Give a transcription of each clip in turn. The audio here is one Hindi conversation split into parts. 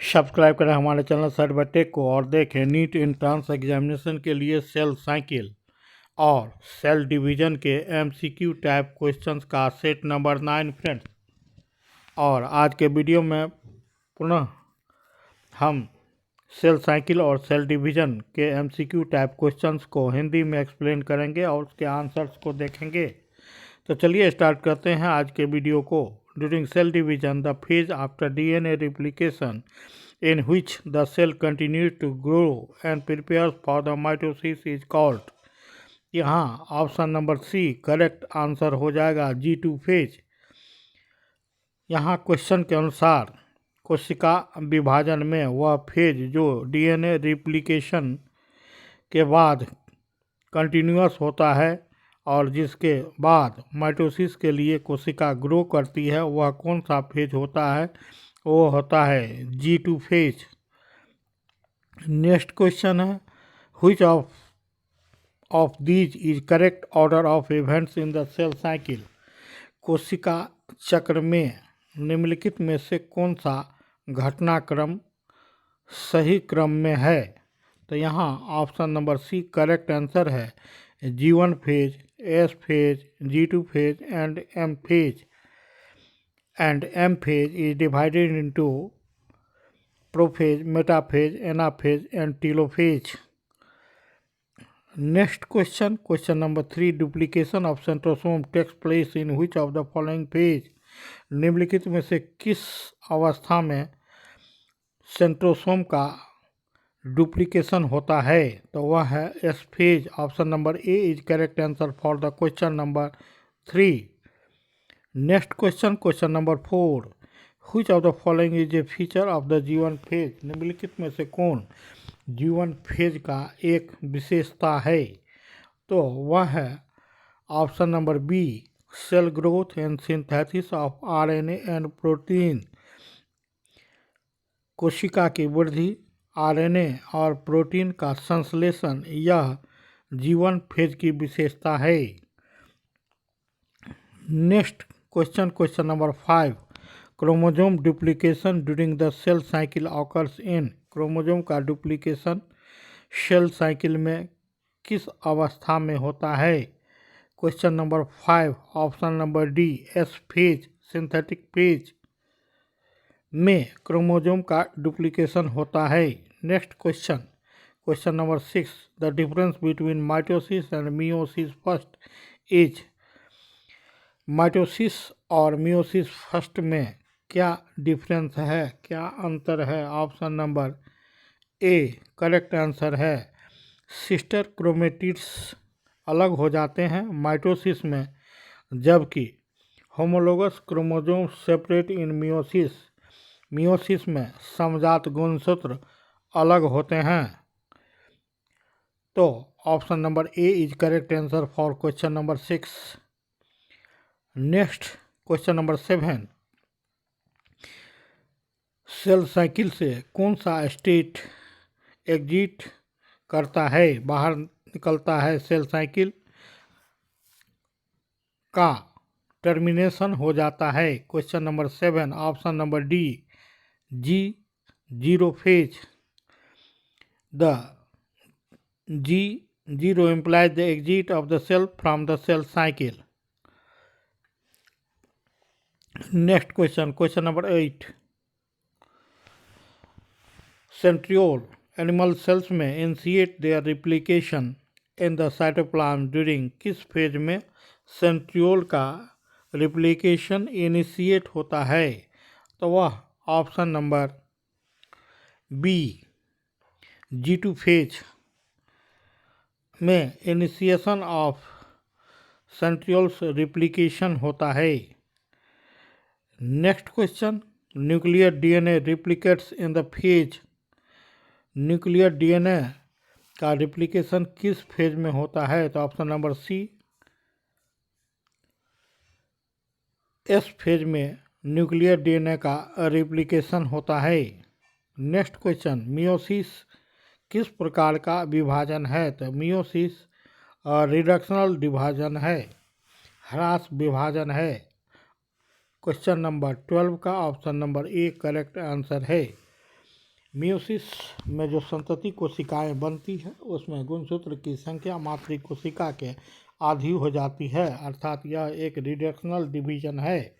सब्सक्राइब करें हमारे चैनल सर्वटेक को और देखें नीट एंट्रांस एग्जामिनेशन के लिए सेल साइकिल और सेल डिवीजन के एमसीक्यू टाइप क्वेश्चंस का सेट नंबर 9 फ्रेंड्स। और आज के वीडियो में पुनः हम सेल साइकिल और सेल डिवीजन के एमसीक्यू टाइप क्वेश्चंस को हिंदी में एक्सप्लेन करेंगे और उसके आंसर्स को देखेंगे। तो चलिए स्टार्ट करते हैं आज के वीडियो को। During cell division, the phase after DNA replication in which the cell continues to grow and prepares for the mitosis is called। यहाँ option number C correct answer हो जाएगा G2 फेज। यहाँ क्वेश्चन के अनुसार कोशिका विभाजन में वह फेज जो DNA रिप्लिकेशन के बाद कंटिन्यूअस होता है और जिसके बाद माइटोसिस के लिए कोशिका ग्रो करती है, वह कौन सा फेज होता है? वो होता है G2 फेज। नेक्स्ट क्वेश्चन है which of these is correct order of events in the cell cycle. कोशिका चक्र में निम्नलिखित में से कौन सा घटनाक्रम सही क्रम में है? तो यहाँ option number C correct answer है G1 phase, S phase, G2 phase and M phase, and M phase is divided into prophase, metaphase, anaphase and telophase। Next question, question number 3, duplication of centrosome takes place in which of the following phase। निम्नलिखित में से किस अवस्था में सेंट्रोसोम का डुप्लीकेशन होता है? तो वह है S phase. Option number A is correct answer for the question number 3। Next question, question number 4, which of the following is a feature of the G1 phase. निम्नलिखित में से कौन G1 फेज का एक विशेषता है? तो वह है option number B cell growth and synthesis of RNA and protein. कोशिका की वृद्धि, RNA और प्रोटीन का संश्लेषण यह G1 फेज की विशेषता है। Next question, question number 5, chromosome duplication during the cell cycle occurs in. Chromosome का डुप्लीकेशन सेल साइकिल में किस अवस्था में होता है? Question number 5 option number D S phase, synthetic phase में क्रोमोसोम का डुप्लीकेशन होता है। Next question, question number 6, the difference between mitosis and meiosis first is. Mitosis और मियोसिस फर्स्ट में क्या डिफरेंस है, क्या अंतर है? Option number A correct answer है सिस्टर क्रोमेटिड्स अलग हो जाते हैं माइटोसिस में, जबकि homologous chromosome separate in meiosis. Meiosis में समजात गुणसूत्र अलग होते हैं। तो option number A is correct answer for question number 6। Next question number 7, cell cycle से कौन सा स्टेट एग्जिट करता है, बाहर निकलता है? सेल साइकिल का टर्मिनेशन हो जाता है। Question number 7 option number D G0 phase. The G0 implies the exit of the cell from the cell cycle। Next question, question number 8, centriole animal cells में initiate their replication in the cytoplasm during किस फेज में सेंट्रियोल का रिप्लिकेशन इनिशिएट होता है? तो वह option number B G2 phase में इनिशिएशन ऑफ सेंट्रियोल्स रिप्लिकेशन होता है। Next question, nuclear DNA replicates in the phase. Nuclear DNA का रिप्लिकेशन किस फेज में होता है? तो option number C S phase में न्यूक्लियर DNA का रिप्लिकेशन होता है। नेक्स्ट क्वेश्चन, मियोसिस किस प्रकार का विभाजन है? तो मियोसिस रिडक्शनल विभाजन है, ह्रास विभाजन है। क्वेश्चन नंबर 12 का option number A correct answer है। मियोसिस में जो संतति कोशिकाएं बनती है उसमें गुणसूत्र की संख्या मातृ कोशिका के आधी हो जाती है, अर्थात यह एक रिडक्शनल डिवीजन है।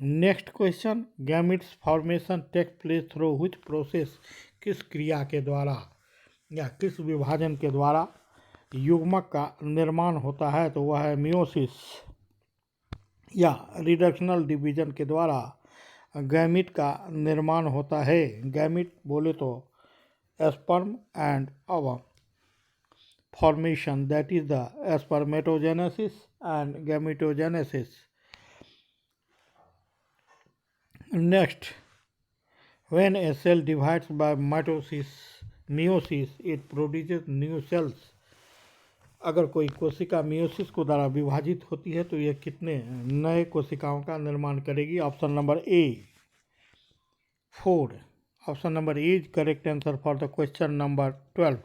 Next question, gametes formation take place through which process, किस क्रिया के द्वारा या किस विभाजन के द्वारा युग्मक का निर्माण होता है, तो वह है मियोसिस या रिडक्शनल डिवीजन के द्वारा गैमिट का निर्माण होता है। गैमिट बोले तो sperm and ovum formation, that is the spermatogenesis and gametogenesis. Next, when a cell divides by meiosis, it produces new cells. अगर कोई कोशिका मियोसिस को द्वारा विभाजित होती है तो यह कितने नए कोशिकाओं का निर्माण करेगी? Option number A 4. Option number A is correct answer for the question number 12.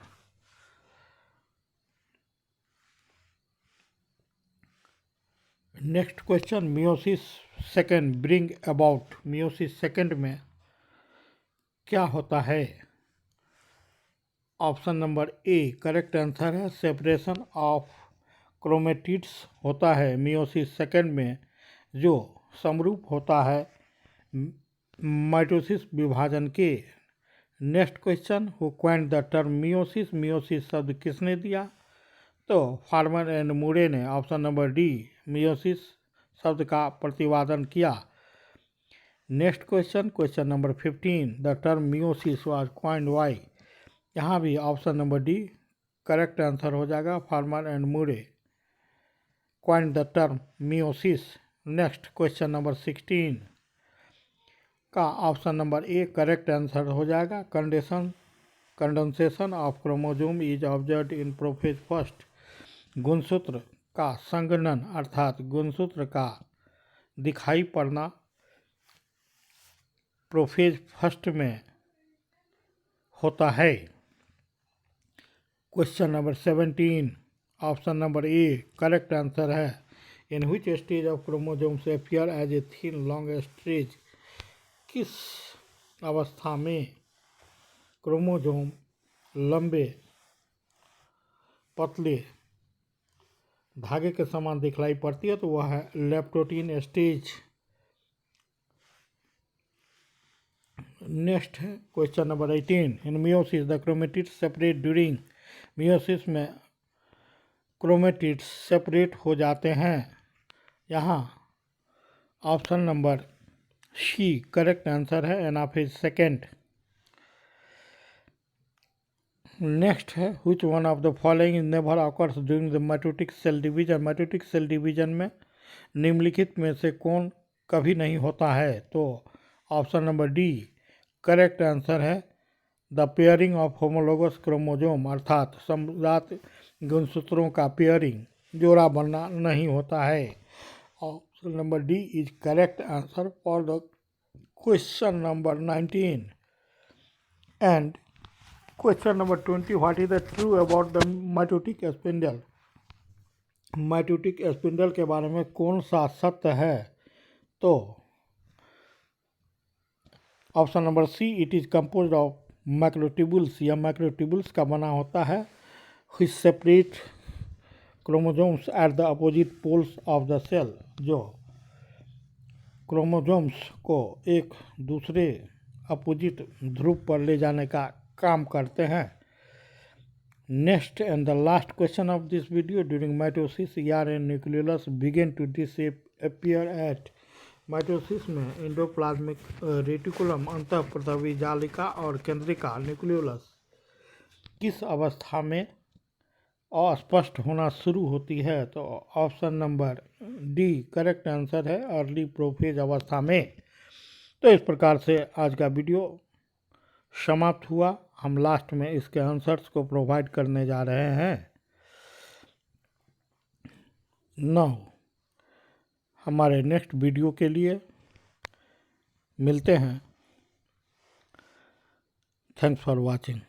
Next question, meiosis second bring about, meiosis second में क्या होता है? Option number A correct answer है सेपरेशन ऑफ क्रोमेटिड्स होता है मियोसिस सेकेंड में, जो समरूप होता है माइटोसिस विभाजन के। Next question, who coined the term meiosis, meiosis शब्द किसने दिया? तो फार्मर एंड मूरे ने। ऑप्शन नंबर डी मियोसिस शब्द का प्रतिपादन किया। Next question, question number 15, the term meiosis was coined by, यहाँ भी option number D correct answer हो जाएगा, Farmer and Moore coined the term meiosis. Next question number 16 का option number A correct answer हो जाएगा, condensation of chromosome is observed in prophase first, गुणसूत्र का संघनन अर्थात गुणसूत्र का दिखाई पड़ना प्रोफेज फर्स्ट में होता है। Question number 17 option number A correct answer है, in which stage of chromosomes appear as a thin long stretch, किस अवस्था में क्रोमोसोम लंबे पतले धागे के समान दिखलाई पड़ती है, तो वह है लेप्टोटीन स्टेज। नेक्स्ट है question number 18, in meiosis the chromatids separate during, meiosis में क्रोमेटिड्स सेपरेट हो जाते हैं, यहाँ option number C correct answer है, एनाफेज सेकेंड। नेक्स्ट है which one of the following never occurs during the mitotic cell division, mitotic cell division में निम्नलिखित में से कौन कभी नहीं होता है? तो option number D correct answer है, the pairing of homologous chromosome, अर्थात समजात गुणसूत्रों का पेयरिंग जोड़ा बनना नहीं होता है। Option number D is correct answer for the question number 19 and question number 20, what is the true about the mitotic spindle, mitotic spindle के बारे में कौन सा सत्य है? तो option number C it is composed of microtubules, या माइक्रोट्यूबुल्स का बना होता है, which separate chromosomes at the opposite poles of the cell, जो क्रोमोसोम्स को एक दूसरे अपोजिट ध्रुव पर ले जाने का काम करते हैं। Next and the last question of this video, during mitosis ERN nucleolus begin to disappear at, माइटोसिस में एंडोप्लाज्मिक रेटिकुलम, अंतःप्रसवी जालिका और केंद्रिका न्यूक्लियोलस किस अवस्था में अस्पष्ट होना शुरू होती है? तो option number D correct answer है, अर्ली प्रोफेज अवस्था में। तो इस प्रकार से आज का वीडियो समाप्त हुआ। हम लास्ट में इसके आंसर्स को प्रोवाइड करने जा रहे हैं। नाउ हमारे नेक्स्ट वीडियो के लिए मिलते हैं। Thanks for watching.